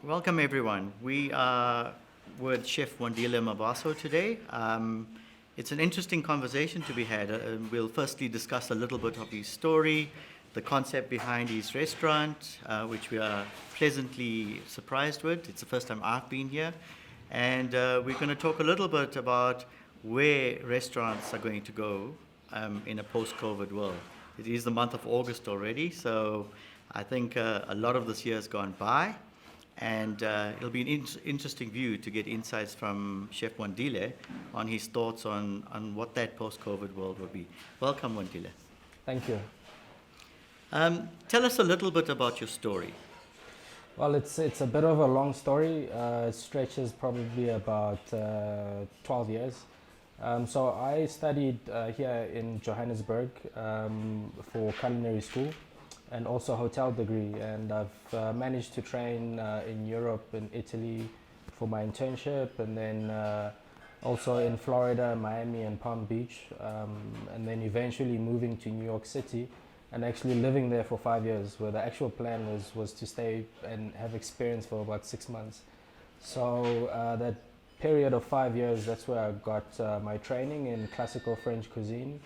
Welcome everyone. We are with Chef Wandile Mabaso today. It's an interesting conversation to be had. We'll firstly discuss a little bit of his story, the concept behind his restaurant, which we are pleasantly surprised with. It's the first time I've been here. And we're going to talk a little bit about where restaurants are going to go in a post-COVID world. It is the month of August already, so I think a lot of this year has gone by. And it'll be an interesting view to get insights from Chef Wandile on his thoughts on what that post-COVID world will be. Welcome, Wandile. Thank you. Tell us a little bit about your story. Well, it's a bit of a long story. It stretches probably about 12 years. So I studied here in Johannesburg for culinary school and also a hotel degree, and I've managed to train in Europe and Italy for my internship, and then also in Florida, Miami and Palm Beach, and then eventually moving to New York City and actually living there for 5 years, where the actual plan was to stay and have experience for about 6 months. So that period of 5 years, that's where I got my training in classical French cuisine,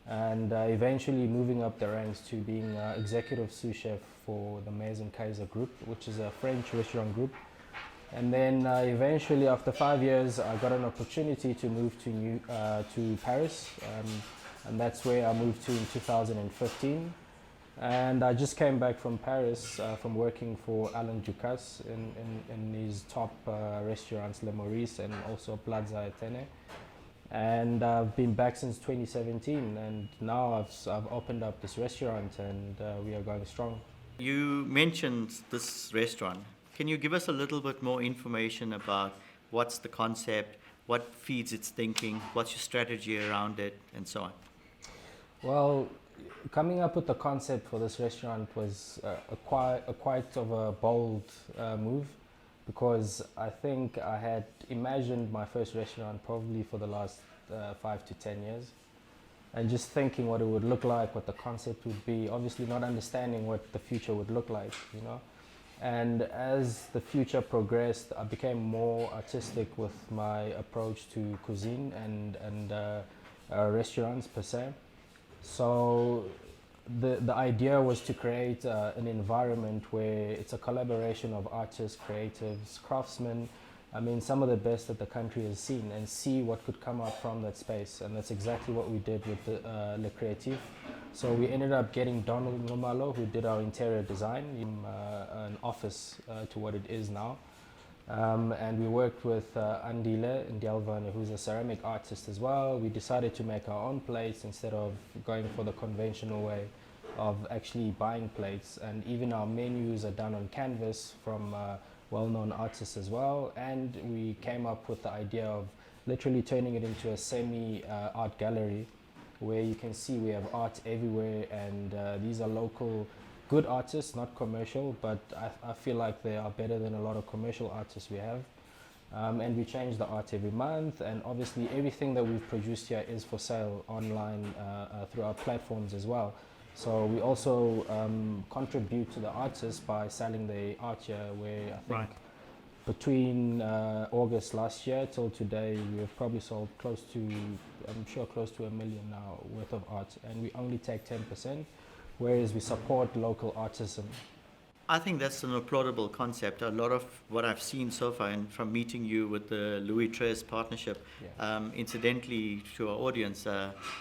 and eventually moving up the ranks to being executive sous chef for the Maison Kaiser Group, which is a French restaurant group. And then eventually, after 5 years, I got an opportunity to move to Paris, and that's where I moved to in 2015. And I just came back from Paris from working for Alain Ducasse in his top restaurants, Le Maurice and also Plaza Atene. And I've been back since 2017, and now I've opened up this restaurant, and we are going strong. You mentioned this restaurant. Can you give us a little bit more information about what's the concept, what feeds its thinking, what's your strategy around it, and so on? Well, coming up with the concept for this restaurant was quite of a bold move, because I think I had imagined my first restaurant probably for the last 5 to 10 years, and just thinking what it would look like, what the concept would be, obviously not understanding what the future would look like, you know. And as the future progressed, I became more artistic with my approach to cuisine and restaurants per se. So the idea was to create an environment where it's a collaboration of artists, creatives, craftsmen. I mean, some of the best that the country has seen, and see what could come up from that space. And that's exactly what we did with the Le Creatif. So we ended up getting Donald Ngumalo, who did our interior design, an office to what it is now. And we worked with Andile Ndialvane, who's a ceramic artist as well. We decided to make our own plates instead of going for the conventional way of actually buying plates. And even our menus are done on canvas from well-known artists as well. And we came up with the idea of literally turning it into a semi-art gallery, where you can see we have art everywhere, and these are local good artists, not commercial, but I feel like they are better than a lot of commercial artists we have. And we change the art every month, and obviously everything that we've produced here is for sale online through our platforms as well. So we also contribute to the artists by selling the art here, where I think Right. between August last year till today, we have probably sold close to, I'm sure, close to 1 million now worth of art, and we only take 10%, whereas we support local artisan. I think that's an applaudable concept. A lot of what I've seen so far, and from meeting you with the Louis XIII partnership, incidentally to our audience,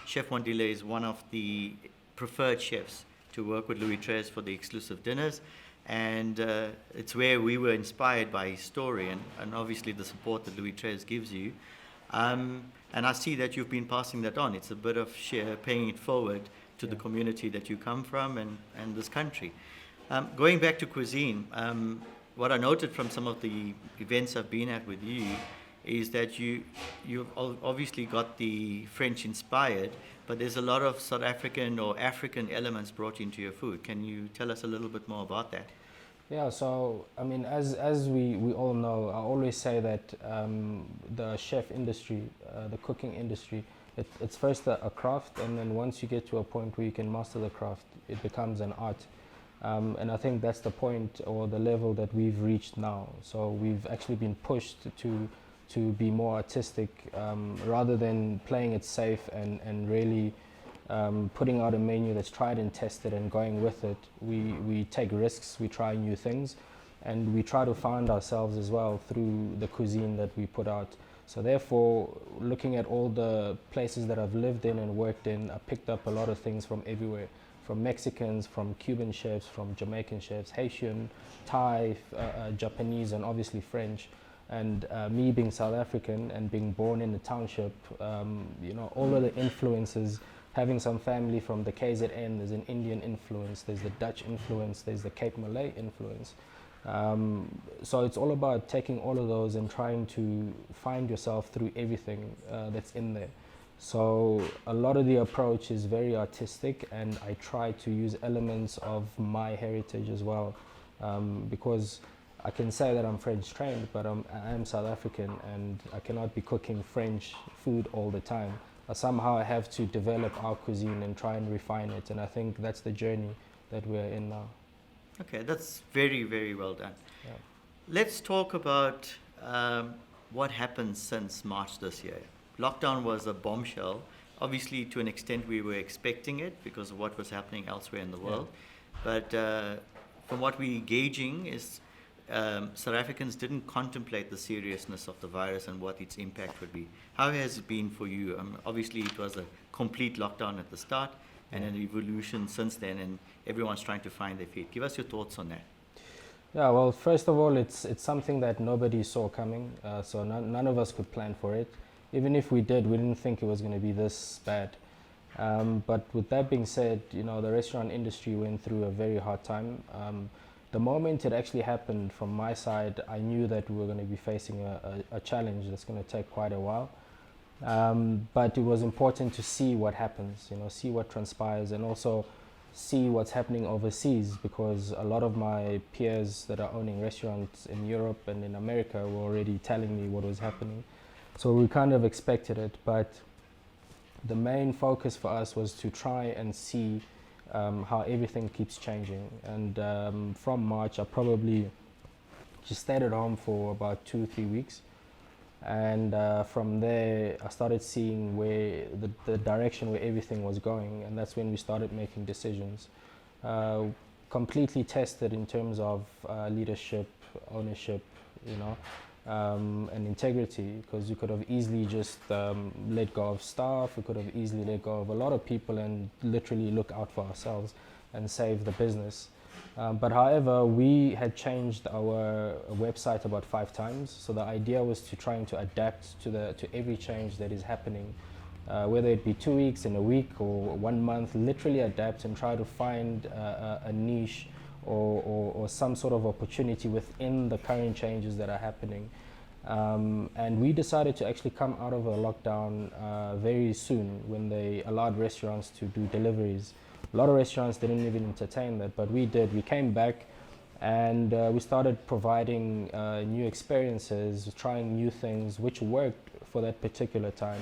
Chef Wandile is one of the preferred chefs to work with Louis XIII for the exclusive dinners. And it's where we were inspired by his story, and obviously the support that Louis XIII gives you. And I see that you've been passing that on. It's a bit of paying it forward to the community that you come from and this country. Going back to cuisine, what I noted from some of the events I've been at with you is that you've obviously got the French inspired, but there's a lot of South African or African elements brought into your food. Can you tell us a little bit more about that? Yeah, so I mean, as we all know, I always say that the chef industry, the cooking industry, it's first a craft, and then once you get to a point where you can master the craft, it becomes an art. And I think that's the point or the level that we've reached now. So we've actually been pushed to be more artistic, rather than playing it safe and really putting out a menu that's tried and tested and going with it. We take risks, we try new things, and we try to find ourselves as well through the cuisine that we put out. So therefore, looking at all the places that I've lived in and worked in, I picked up a lot of things from everywhere, from Mexicans, from Cuban chefs, from Jamaican chefs, Haitian, Thai, Japanese, and obviously French. And me being South African and being born in the township, all of the influences, having some family from the KZN, there's an Indian influence, there's the Dutch influence, there's the Cape Malay influence. So it's all about taking all of those and trying to find yourself through everything that's in there. So a lot of the approach is very artistic, and I try to use elements of my heritage as well, because I can say that I'm French trained, but I am South African, and I cannot be cooking French food all the time. Somehow I have to develop our cuisine and try and refine it, and I think that's the journey that we're in now. Okay, that's very, very well done. Yeah. Let's talk about what happened since March this year. Lockdown was a bombshell. Obviously, to an extent, we were expecting it because of what was happening elsewhere in the world. Yeah. But from what we're gauging is South Africans didn't contemplate the seriousness of the virus and what its impact would be. How has it been for you? Obviously, it was a complete lockdown at the start and an evolution since then, and everyone's trying to find their feet. Give us your thoughts on that. Yeah, well, first of all, it's something that nobody saw coming, so none of us could plan for it. Even if we did, we didn't think it was going to be this bad. But with that being said, the restaurant industry went through a very hard time. The moment it actually happened from my side, I knew that we were going to be facing a challenge that's going to take quite a while. But it was important to see what happens, see what transpires, and also see what's happening overseas, because a lot of my peers that are owning restaurants in Europe and in America were already telling me what was happening. So we kind of expected it, but the main focus for us was to try and see how everything keeps changing. And from March, I probably just stayed at home for about 2-3 weeks. And from there, I started seeing where the direction where everything was going, and that's when we started making decisions. Completely tested in terms of leadership, ownership, and integrity, because you could have easily just let go of staff, we could have easily let go of a lot of people and literally look out for ourselves and save the business. But however, we had changed our website about 5 times, so the idea was to trying to adapt to every change that is happening, whether it be 2 weeks, in a week, or 1 month. Literally adapt and try to find a niche or some sort of opportunity within the current changes that are happening. And we decided to actually come out of a lockdown very soon, when they allowed restaurants to do deliveries. A lot of restaurants didn't even entertain that, but we did. We came back and we started providing new experiences, trying new things, which worked for that particular time.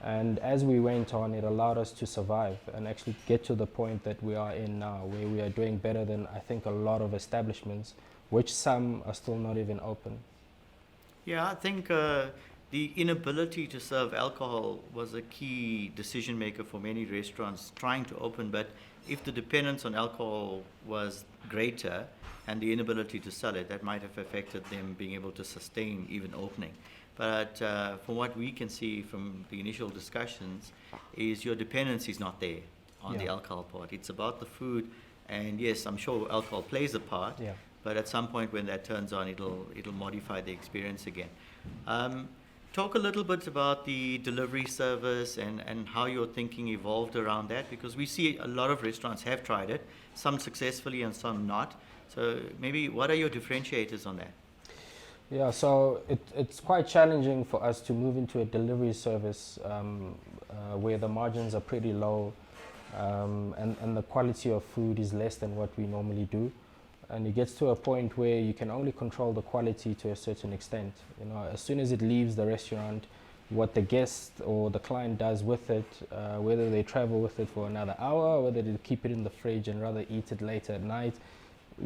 And as we went on, it allowed us to survive and actually get to the point that we are in now, where we are doing better than, I think, a lot of establishments, which some are still not even open. Yeah, I think the inability to serve alcohol was a key decision maker for many restaurants trying to open, but if the dependence on alcohol was greater and the inability to sell it, that might have affected them being able to sustain even opening. But from what we can see from the initial discussions, is your dependency is not there on the alcohol part. It's about the food, and yes, I'm sure alcohol plays a part, but at some point when that turns on, it'll modify the experience again. Talk a little bit about the delivery service and how your thinking evolved around that, because we see a lot of restaurants have tried it, some successfully and some not. So maybe what are your differentiators on that? Yeah, so it's quite challenging for us to move into a delivery service where the margins are pretty low and the quality of food is less than what we normally do. And it gets to a point where you can only control the quality to a certain extent. As soon as it leaves the restaurant, what the guest or the client does with it, whether they travel with it for another hour, or whether they keep it in the fridge and rather eat it later at night,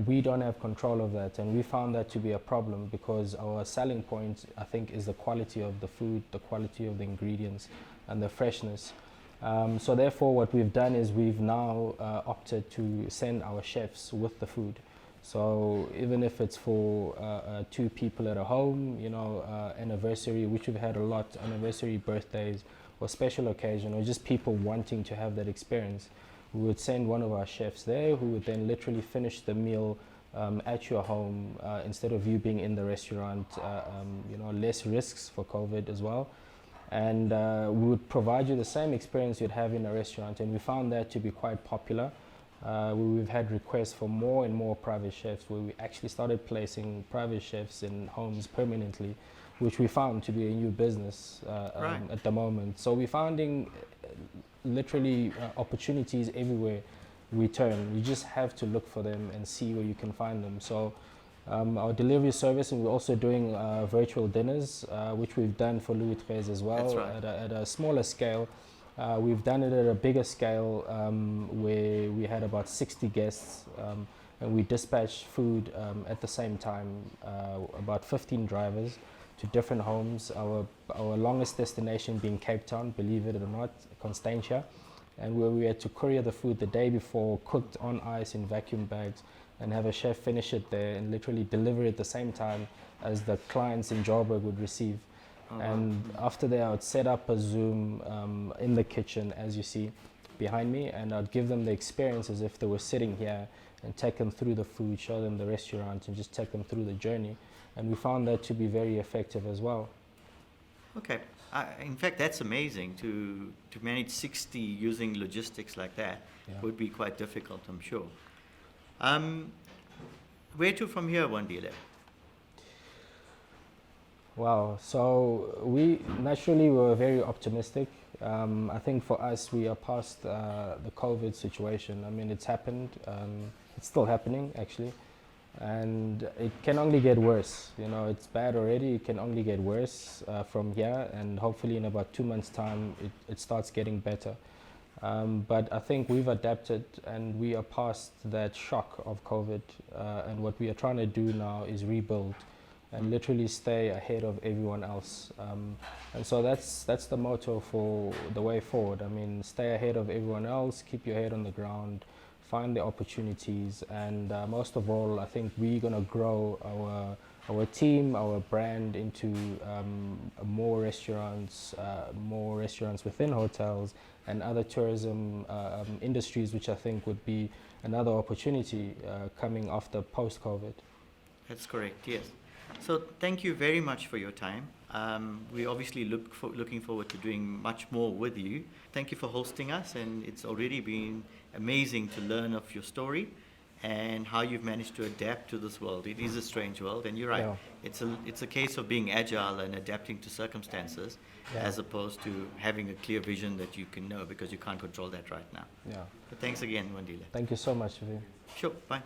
we don't have control of that, and we found that to be a problem because our selling point, I think, is the quality of the food, the quality of the ingredients, and the freshness. So therefore, what we've done is we've now opted to send our chefs with the food. So even if it's for 2 people at a home, you know, anniversary, which we've had a lot, anniversary, birthdays, or special occasion, or just people wanting to have that experience, we would send one of our chefs there who would then literally finish the meal at your home instead of you being in the restaurant. You know, less risks for COVID as well. And we would provide you the same experience you'd have in a restaurant, and we found that to be quite popular. We've had requests for more and more private chefs, where we actually started placing private chefs in homes permanently, which we found to be a new business Right. at the moment. So we're finding literally opportunities everywhere we turn. You just have to look for them and see where you can find them. So our delivery service, and we're also doing virtual dinners, which we've done for Louis XIII as well. That's right. At a smaller scale. We've done it at a bigger scale where we had about 60 guests, and we dispatched food at the same time, about 15 drivers to different homes. Our longest destination being Cape Town, believe it or not, Constantia, and where we had to courier the food the day before, cooked on ice in vacuum bags, and have a chef finish it there and literally deliver it at the same time as the clients in Joburg would receive. Oh, And after that, I would set up a Zoom in the kitchen, as you see behind me, and I'd give them the experience as if they were sitting here and take them through the food, show them the restaurant, and just take them through the journey. And we found that to be very effective as well. Okay. In fact, that's amazing to manage 60 using logistics like that. Yeah. Would be quite difficult, I'm sure. Where to from here, Wandile? Wow. So we naturally were very optimistic. I think for us, we are past the COVID situation. I mean, it's happened. It's still happening, actually. And it can only get worse. You know, it's bad already. It can only get worse from here. And hopefully in about 2 months' time, it starts getting better. But I think we've adapted and we are past that shock of COVID. And what we are trying to do now is rebuild and literally stay ahead of everyone else. And so that's the motto for the way forward. I mean, stay ahead of everyone else, keep your head on the ground, find the opportunities, and most of all, I think we're going to grow our team, our brand into more restaurants within hotels and other tourism industries, which I think would be another opportunity coming after post-COVID. That's correct, yes. So thank you very much for your time. We obviously looking forward to doing much more with you. Thank you for hosting us, and it's already been amazing to learn of your story and how you've managed to adapt to this world. It is a strange world, and you're right. Yeah. It's a case of being agile and adapting to circumstances, as opposed to having a clear vision that you can know, because you can't control that right now. Yeah. But thanks again, Wandile. Thank you so much, Vivian. Sure, bye.